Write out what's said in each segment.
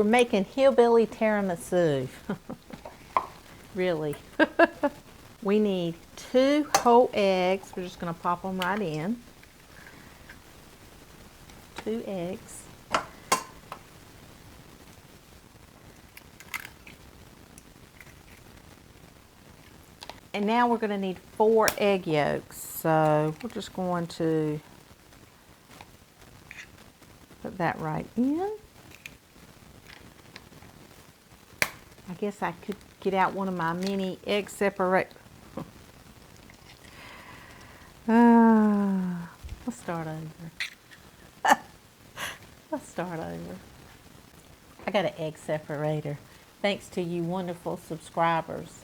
We're making Hillbilly Tiramisu. Really. We need 2 whole eggs. We're just going to pop them right in. 2 eggs. And now we're going to need 4 egg yolks. So we're just going to put that right in. I guess I could get out one of my mini egg separate. Let's start over. Let's start over. I got an egg separator, thanks to you wonderful subscribers.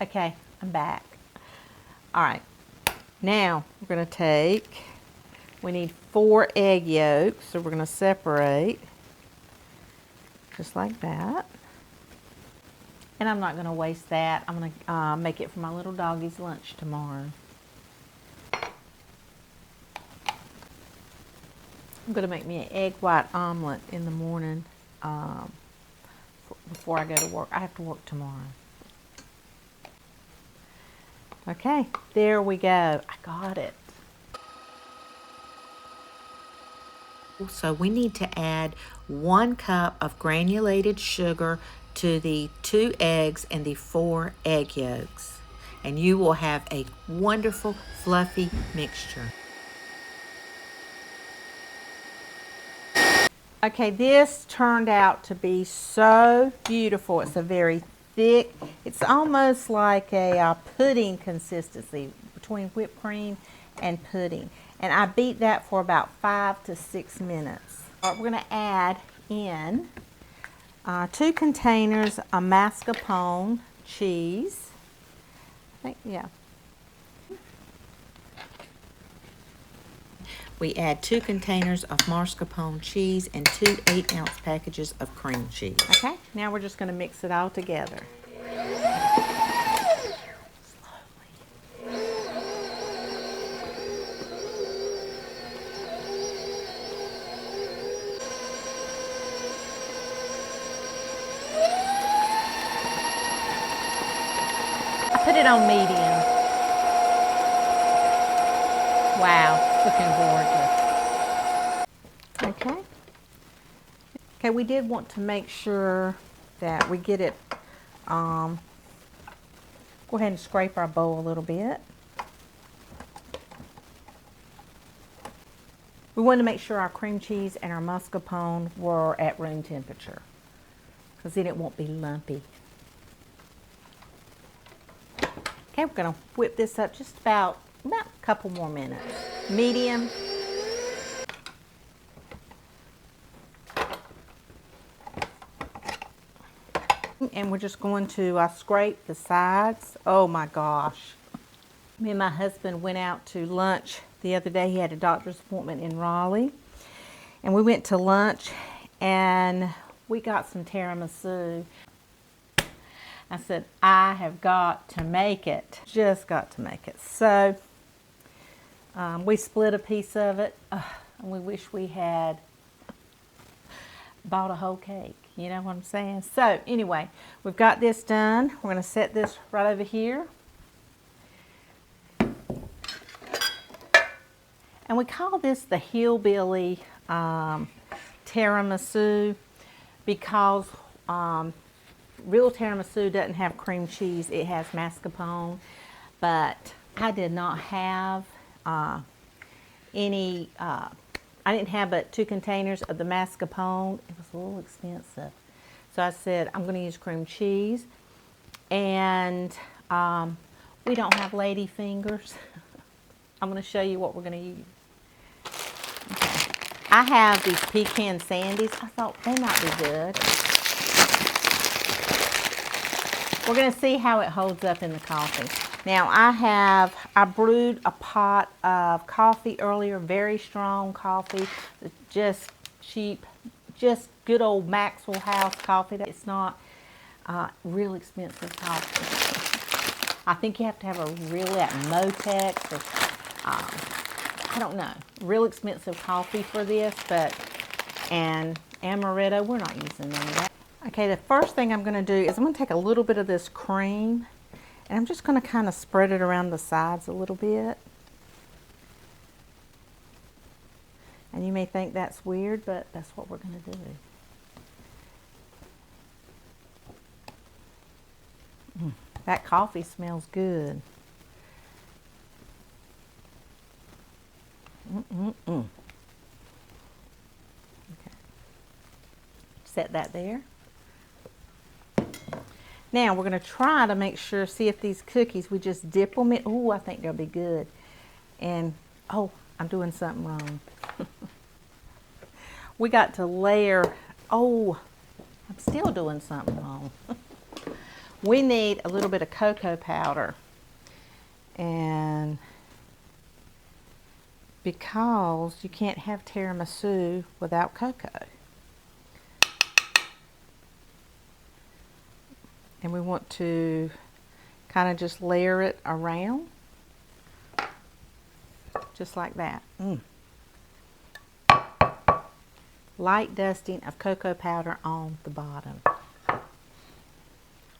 Okay, I'm back. All right, now we're going to take, we need 4 egg yolks, so we're going to separate just like that. And I'm not going to waste that. I'm going to make it for my little doggy's lunch tomorrow. I'm going to make me an egg white omelet in the morning before I go to work. I have to work tomorrow. Okay, there we go. I got it. So we need to add 1 cup of granulated sugar to the 2 eggs and the 4 egg yolks. And you will have a wonderful fluffy mixture. Okay, this turned out to be so beautiful. It's a very thick, it's almost like a pudding consistency between whipped cream and pudding. And I beat that for about 5 to 6 minutes. We're going to add in 2 containers of mascarpone cheese. I think, yeah. We add 2 containers of mascarpone cheese and 2 8-ounce packages of cream cheese. Okay, now we're just going to mix it all together. Put it on medium. Wow, looking gorgeous. Okay. Okay, we did want to make sure that we get it, go ahead and scrape our bowl a little bit. We wanted to make sure our cream cheese and our mascarpone were at room temperature, because then it won't be lumpy. Okay, we're going to whip this up just about a couple more minutes. Medium. And we're just going to scrape the sides. Oh my gosh. Me and my husband went out to lunch the other day. He had a doctor's appointment in Raleigh. And we went to lunch and we got some tiramisu. I said, I have got to make it. Just got to make it. So we split a piece of it. And we wish we had bought a whole cake. You know what I'm saying? So anyway, we've got this done. We're going to set this right over here. And we call this the Hillbilly Tiramisu because real tiramisu doesn't have cream cheese, it has mascarpone, but I did not have any, I didn't have but 2 containers of the mascarpone. It was a little expensive. So I said, I'm going to use cream cheese, and we don't have lady fingers. I'm going to show you what we're going to use. Okay. I have these pecan sandies. I thought they might be good. We're going to see how it holds up in the coffee. Now I brewed a pot of coffee earlier, very strong coffee, just cheap, just good old Maxwell House coffee. It's not real expensive coffee. I think you have to have a really at Motex or I don't know, real expensive coffee for this, but And amaretto, we're not using none of that. Okay, the first thing I'm going to do is I'm going to take a little bit of this cream and I'm just going to kind of spread it around the sides a little bit. And you may think that's weird, but that's what we're going to do. That coffee smells good. Okay. Set that there. Now we're going to try to make sure, see if these cookies, we just dip them in. Oh, I think they'll be good. And, oh, I'm doing something wrong. We got to layer, oh, I'm still doing something wrong. We need a little bit of cocoa powder. And because you can't have tiramisu without cocoa. And we want to kind of just layer it around. Just like that. Light dusting of cocoa powder on the bottom.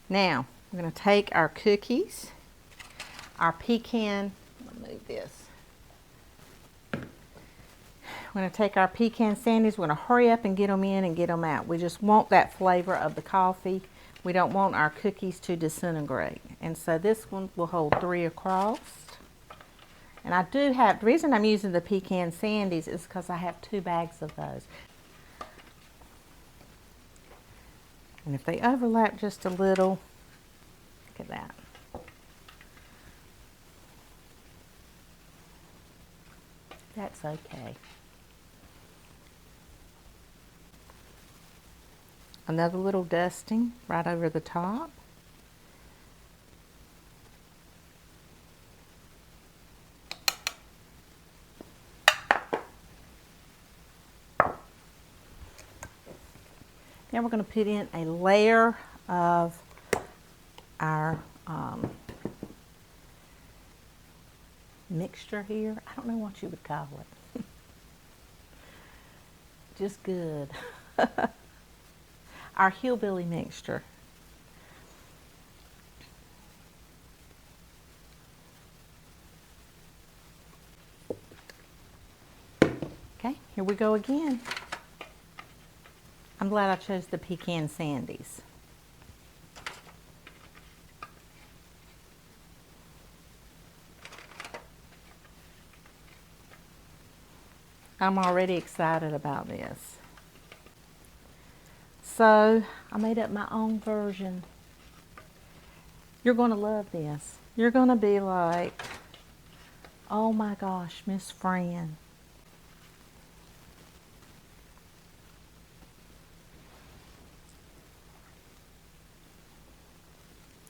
Now, we're going to take our cookies, our pecan, let me move this. We're going to take our pecan sandies, we're going to hurry up and get them in and get them out. We just want that flavor of the coffee. We don't want our cookies to disintegrate. And so this one will hold 3 across. And I do have, the reason I'm using the pecan sandies is because I have 2 bags of those. And if they overlap just a little, look at that. That's okay. Another little dusting right over the top. Now we're going to put in a layer of our mixture here. I don't know what you would call it. Just good. Our hillbilly mixture. Okay, here we go again. I'm glad I chose the pecan sandies. I'm already excited about this. So, I made up my own version. You're going to love this. You're going to be like, oh my gosh, Miss Fran.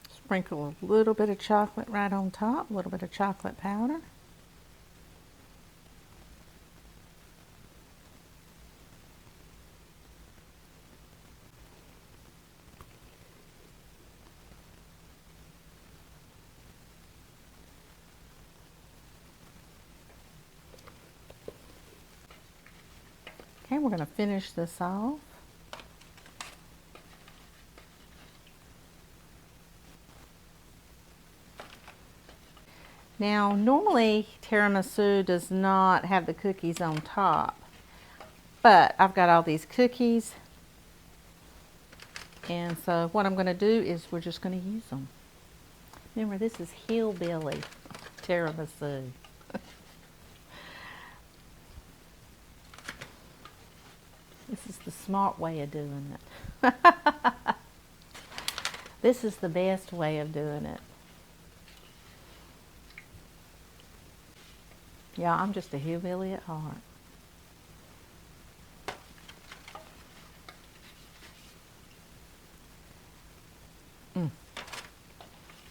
Sprinkle a little bit of chocolate right on top, a little bit of chocolate powder. Okay, we're going to finish this off. Now, normally tiramisu does not have the cookies on top, but I've got all these cookies, and so what I'm going to do is we're just going to use them. Remember, this is Hillbilly Tiramisu. This is the smart way of doing it. This is the best way of doing it. Yeah, I'm just a hillbilly at heart.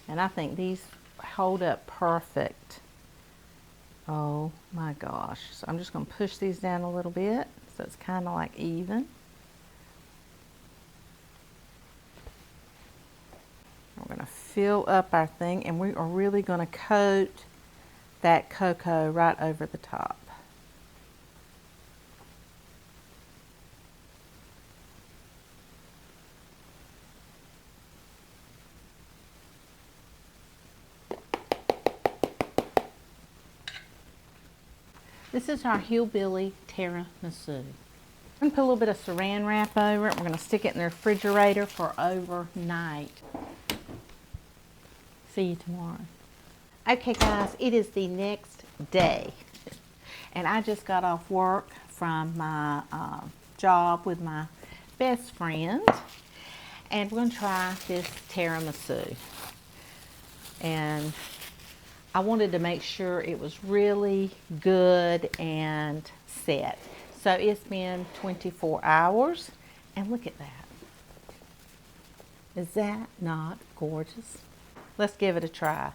And I think these hold up perfect. Oh my gosh. So I'm just going to push these down a little bit so it's kind of like even. We're going to fill up our thing, and we are really going to coat that cocoa right over the top. This is our Hillbilly Tiramisu. I'm going to put a little bit of saran wrap over it. We're going to stick it in the refrigerator for overnight. See you tomorrow. Okay guys, it is the next day. And I just got off work from my job with my best friend. And we're going to try this tiramisu. And I wanted to make sure it was really good and set. So it's been 24 hours. And look at that. Is that not gorgeous? Let's give it a try.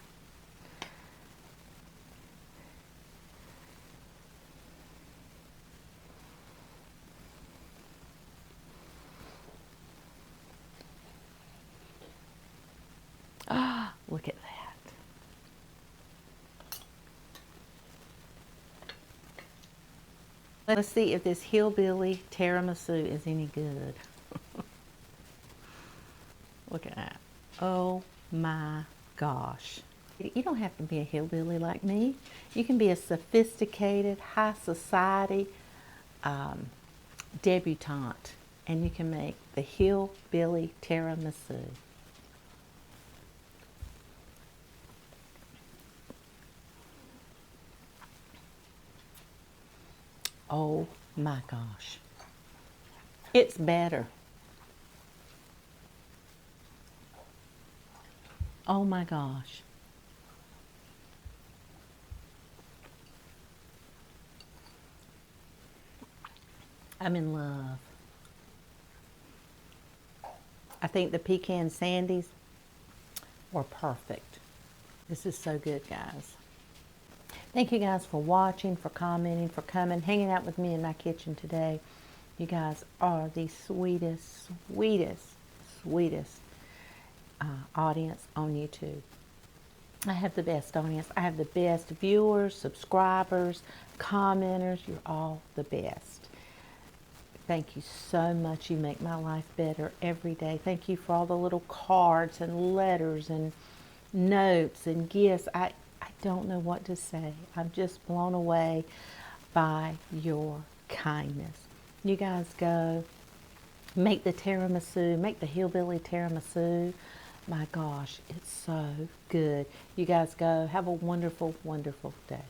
Ah, look at that. Let's see if this Hillbilly Tiramisu is any good. Look at that. Oh my gosh. You don't have to be a hillbilly like me. You can be a sophisticated, high society debutante, and you can make the Hillbilly Tiramisu. Oh my gosh. It's better. Oh my gosh. I'm in love. I think the pecan sandies were perfect. This is so good, guys. Thank you guys for watching, for commenting, for coming, hanging out with me in my kitchen today. You guys are the sweetest, sweetest, sweetest audience on YouTube. I have the best audience. I have the best viewers, subscribers, commenters. You're all the best. Thank you so much. You make my life better every day. Thank you for all the little cards and letters and notes and gifts. I don't know what to say. I'm just blown away by your kindness. You guys go make the tiramisu, make the Hillbilly Tiramisu. My gosh, it's so good. You guys go have a wonderful, wonderful day.